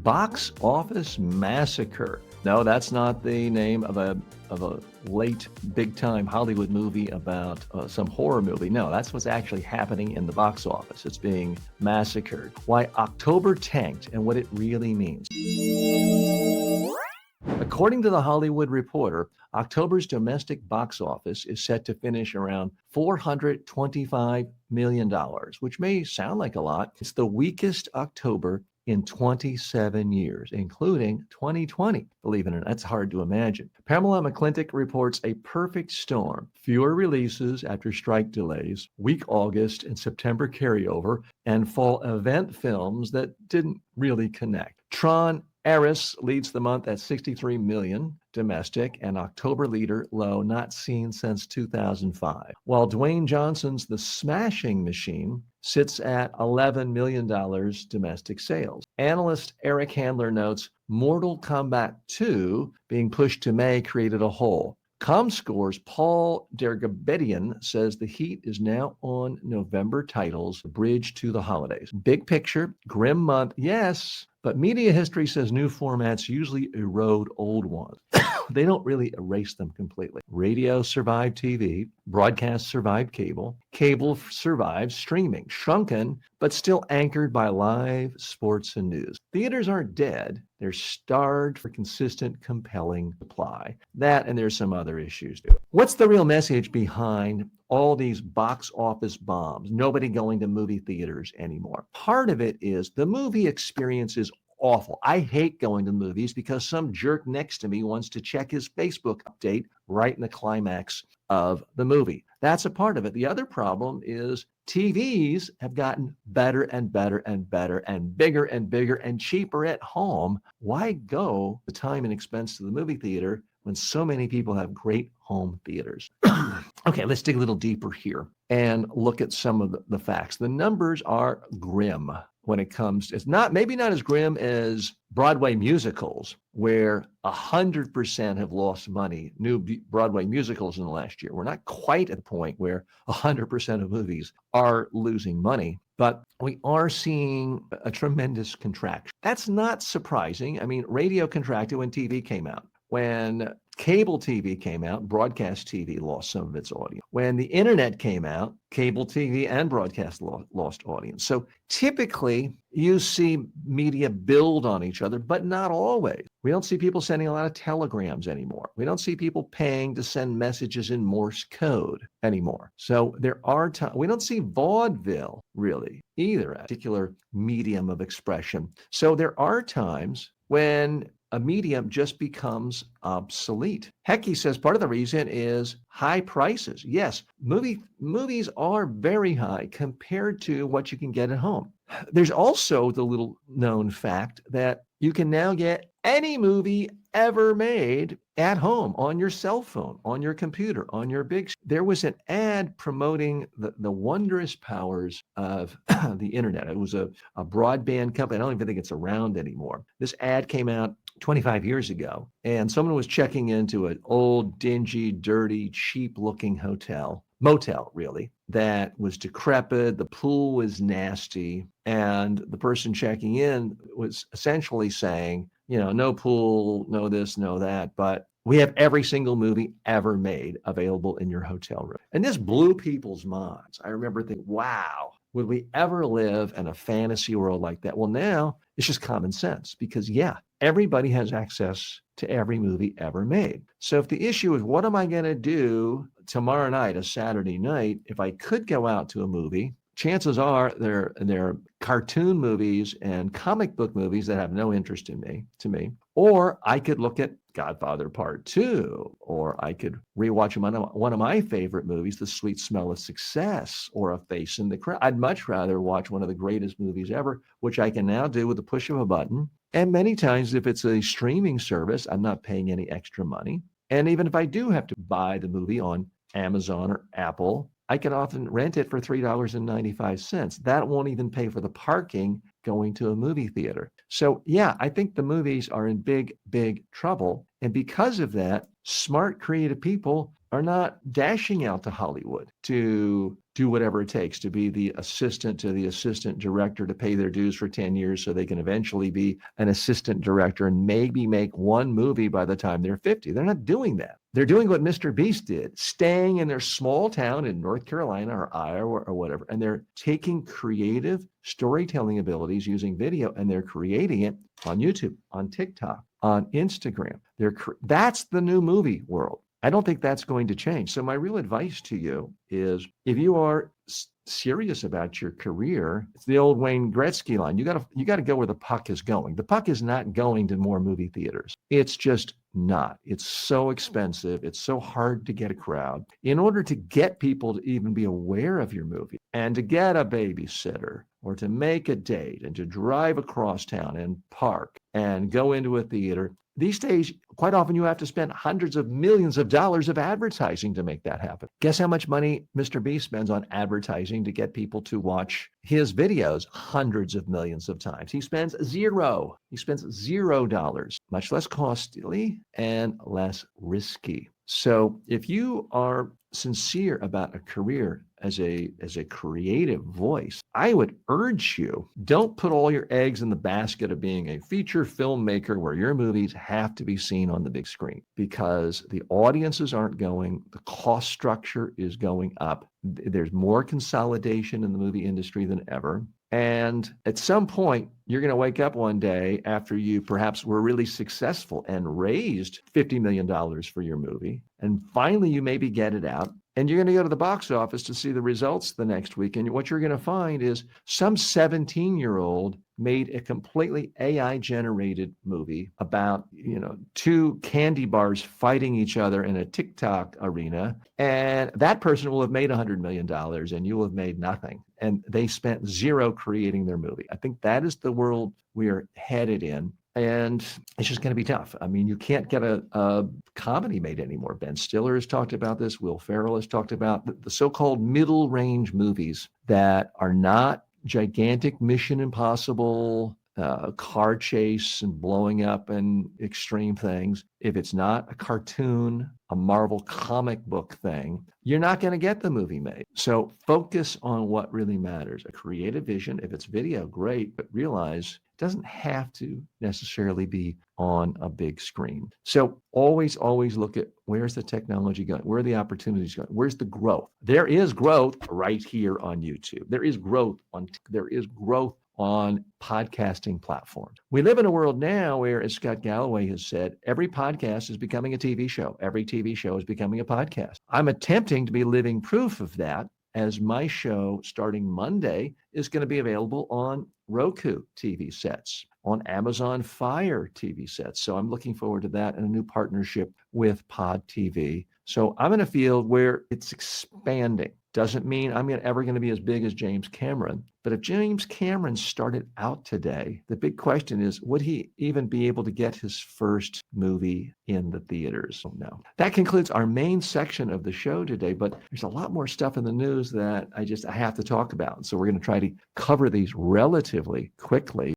Box Office Massacre. No, that's not the name of a late big-time Hollywood movie about some horror movie. No, that's what's actually happening in the box office. It's being massacred. Why October tanked and what it really means. According to The Hollywood Reporter, October's domestic box office is set to finish around $425 million, which may sound like a lot. It's the weakest October in 27 years, including 2020. Believe it or not, that's hard to imagine. Pamela McClintock reports a perfect storm. Fewer releases after strike delays, weak August and September carryover, and fall event films that didn't really connect. Tron leads the month at 63 million domestic, and October leader low not seen since 2005. While Dwayne Johnson's The Smashing Machine sits at $11 million domestic sales. Analyst Eric Handler notes Mortal Kombat II being pushed to May created a hole. Comscore's Paul Dergabedian says the heat is now on November titles, bridge to the holidays. Big picture, grim month, yes, but media history says new formats usually erode old ones. They don't really erase them completely. Radio survived TV, broadcast survived cable, cable survived streaming, shrunken, but still anchored by live sports and news. Theaters aren't dead. They're starved for consistent, compelling supply. That, and there's some other issues too. What's the real message behind all these box office bombs? Nobody going to movie theaters anymore. Part of it is the movie experience is awful. I hate going to movies because some jerk next to me wants to check his Facebook update right in the climax of the movie. That's a part of it. The other problem is TVs have gotten better and better and better and bigger and cheaper at home. Why go the time and expense to the movie theater when so many people have great home theaters? Okay, let's dig a little deeper here and look at some of the facts. The numbers are grim when it comes to, it's not, maybe not as grim as Broadway musicals, where 100% have lost money, new Broadway musicals in the last year. We're not quite at the point where 100% of movies are losing money, but we are seeing a tremendous contraction. That's not surprising. I mean, radio contracted when TV came out. When cable TV came out, broadcast TV lost some of its audience. When the internet came out, cable TV and broadcast lost audience. So typically you see media build on each other, but not always. We don't see people sending a lot of telegrams anymore. We don't see people paying to send messages in Morse code anymore. So there are times, we don't see vaudeville really either, a particular medium of expression. So there are times when a medium just becomes obsolete. Heck, he says part of the reason is high prices. Yes, movies are very high compared to what you can get at home. There's also the little known fact that you can now get any movie ever made at home, on your cell phone, on your computer, on your big. There was an ad promoting the wondrous powers of the internet. It was a broadband company. I don't even think it's around anymore. This ad came out 25 years ago, and someone was checking into an old, dingy, dirty, cheap-looking motel, really, that was decrepit. The pool was nasty, and the person checking in was essentially saying, you know, no pool, no this, no that, but we have every single movie ever made available in your hotel room. And this blew people's minds. I remember thinking, wow, would we ever live in a fantasy world like that? Well, now it's just common sense because, yeah, everybody has access to every movie ever made. So if the issue is, what am I going to do tomorrow night, a Saturday night, if I could go out to a movie, chances are they're cartoon movies and comic book movies that have no interest to me. Or I could look at Godfather Part 2, or I could rewatch one of my favorite movies, The Sweet Smell of Success, or A Face in the Crowd. I'd much rather watch one of the greatest movies ever, which I can now do with the push of a button. And many times, if it's a streaming service, I'm not paying any extra money. And even if I do have to buy the movie on Amazon or Apple, I can often rent it for $3.95. That won't even pay for the parking going to a movie theater. So yeah, I think the movies are in big, big trouble. And because of that, smart, creative people are not dashing out to Hollywood to do whatever it takes to be the assistant to the assistant director, to pay their dues for 10 years so they can eventually be an assistant director and maybe make one movie by the time they're 50. They're not doing that. They're doing what Mr. Beast did, staying in their small town in North Carolina or Iowa or whatever, and they're taking creative storytelling abilities using video and they're creating it on YouTube, on TikTok, on Instagram. That's the new movie world. I don't think that's going to change. So my real advice to you is, if you are serious about your career, it's the old Wayne Gretzky line. You got to go where the puck is going. The puck is not going to more movie theaters. It's just not. It's so expensive. It's so hard to get a crowd. In order to get people to even be aware of your movie and to get a babysitter or to make a date and to drive across town and park and go into a theater, these days, quite often you have to spend hundreds of millions of dollars of advertising to make that happen. Guess how much money Mr. Beast spends on advertising to get people to watch his videos hundreds of millions of times? He spends zero. He spends $0, much less costly and less risky. So if you are sincere about a career as a creative voice, I would urge you, don't put all your eggs in the basket of being a feature filmmaker where your movies have to be seen on the big screen, because the audiences aren't going, the cost structure is going up. There's more consolidation in the movie industry than ever. And at some point, you're going to wake up one day after you perhaps were really successful and raised $50 million for your movie. And finally, you maybe get it out. And you're going to go to the box office to see the results the next week. And what you're going to find is some 17-year-old made a completely AI-generated movie about, two candy bars fighting each other in a TikTok arena. And that person will have made $100 million and you will have made nothing. And they spent zero creating their movie. I think that is the world we are headed in. And it's just going to be tough. I mean, you can't get a comedy made anymore. Ben Stiller has talked about this. Will Ferrell has talked about the so-called middle range movies that are not gigantic Mission Impossible, car chase and blowing up and extreme things. If it's not a cartoon, a Marvel comic book thing, you're not going to get the movie made. So focus on what really matters. A creative vision. If it's video, great, but realize it doesn't have to necessarily be on a big screen. So always look at, where's the technology going? Where are the opportunities going? Where's the growth? There is growth right here on YouTube. There is growth on podcasting platforms. We live in a world now where, as Scott Galloway has said, every podcast is becoming a TV show. Every TV show is becoming a podcast. I'm attempting to be living proof of that, as my show starting Monday is going to be available on Roku TV sets, on Amazon Fire TV sets. So I'm looking forward to that and a new partnership with Pod TV. So I'm in a field where it's expanding. Doesn't mean I'm ever going to be as big as James Cameron. But if James Cameron started out today, the big question is, would he even be able to get his first movie in the theaters? No. That concludes our main section of the show today, but there's a lot more stuff in the news that I have to talk about. So we're going to try to cover these relatively quickly.